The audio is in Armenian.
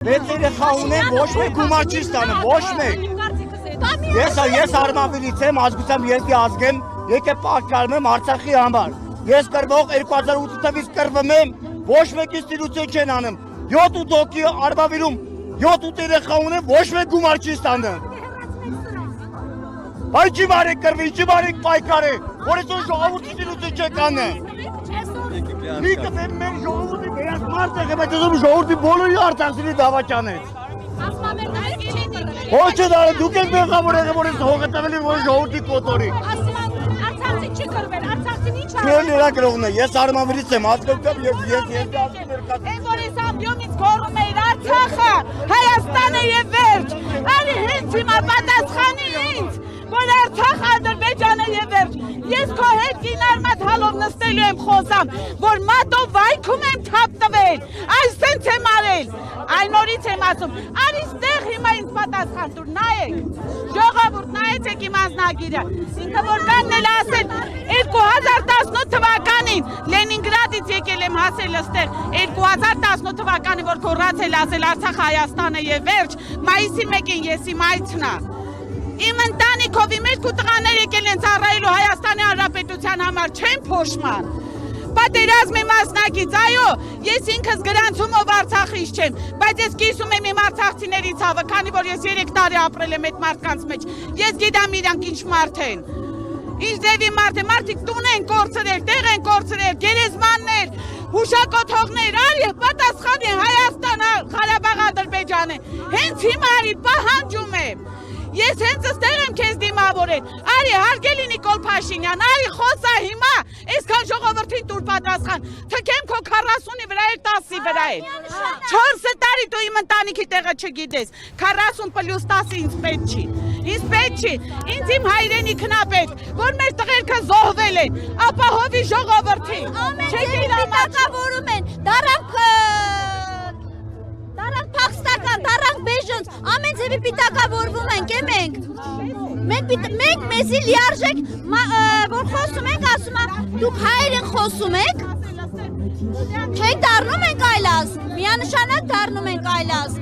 Վեցերը խաղունեն ոչ մեկ գումար չի ստանում, ոչ մեկ։ Ես Արմավիրից եմ, ազգությամբ ես ազգեմ, եկե պաշտպանում եմ Արցախի համար։ Ես կրվող 2008 թվականից կրվում եմ, ոչ մեկի ստիրություն չեն անում։ 7 հոգի Արմավիրում 7 երեխա ունեն, ոչ մեկ գումար չի ստանում։ Բայց չի բարեք կրվի, չի բարեք պայքարի, որ այսօր ժողովրդի ստիրություն չեք անում։ Մի կպեմ մեր ժողովրդի վերած մարդ է, բայց ասում ժողովրդի բոլորի Արցախցիների դավաճան է։ Ոչ է դարը, դուք եք մեղավոր եղել, որ ես հող է տվել որ ժողովրդի կոտորի։ Արցախցի չի կրվել, Արցախցին ինչ է։ Չեն լրագրողն է, ես Արմավիրից եմ, ազգությամբ ես Այն որ ես ամբյոնից գոռում էիր Արցախը, Հայաստանը եւ վերջ։ Արի հենց հիմա պատասխանի ինձ, որ Արցախը Ադրբեջանը եւ վերջ։ Ես քո հետ կինարմատ հալով նստելու եմ խոսամ, որ մատով վայքում եմ թափ տվել։ Այսպես եմ արել։ Այն նորից եմ ասում, արի ստեղ հիմա ինձ պատասխան տուր, նայեք։ Ժողովուրդ, նայեցեք իմ անձնագիրը։ Ինքը որ կանն էլ ասել 2018 թվականին Լենինգրադից եկել եմ հասել ստեղ 2018 թվականին որ քորացել ասել Արցախը Հայաստանը եւ վերջ, մայիսի 1-ին ես իմ այցնա։ Իմ ընտանիքով իմ երկու տղաներ եկել են ծառայելու Հայաստանի Հանրապետության համար, չեն փոշման։ Պատերազմի մասնակից, այո, ես ինքս գրանցումով Արցախից չեմ, բայց ես կիսում եմ իմ արցախցիների ցավը, քանի որ ես 3 տարի ապրել եմ այդ մարդկանց մեջ։ Ես գիտեմ իրանք ինչ մարդ են։ Ինչ ձևի մարդ է, մարդիկ տուն են կորցրել, տեղ են կորցրել, գերեզմաններ, հուշակոթողներ, արի պատասխանի Հայաստան, Ղարաբաղ, Ադրբեջանը։ Հենց հիմա արի պահանջում եմ։ Ես հենց ստեղ եմ քեզ դիմավորել, արի հարգելի Նիկոլ Փաշինյան, արի խոսա հիմա, այսքան ժողովրդին տուր պատասխան, թքեմ քո 40-ի վրա էլ 10-ի վրա էլ, 4 տարի դու իմ ընտանիքի տեղը չգիտես, 40 + 10 ինձ պետք չի, ինձ իմ հայրենիքն ա պետք, որ մեր տղերքը զոհվել են, ապահովի ժողովրդին, պիտակավորում են, դարանք փախստական, դարանք բեժոնց, ամեն ձևի պիտակավորվում ենք, մենք մեզի լիարժեք, որ խոսում ենք, ասում դուք հայերեն խոսում եք, չեք դառնում ենք այլ ազգ, միանշանակ դառնում ենք այլ ազգ։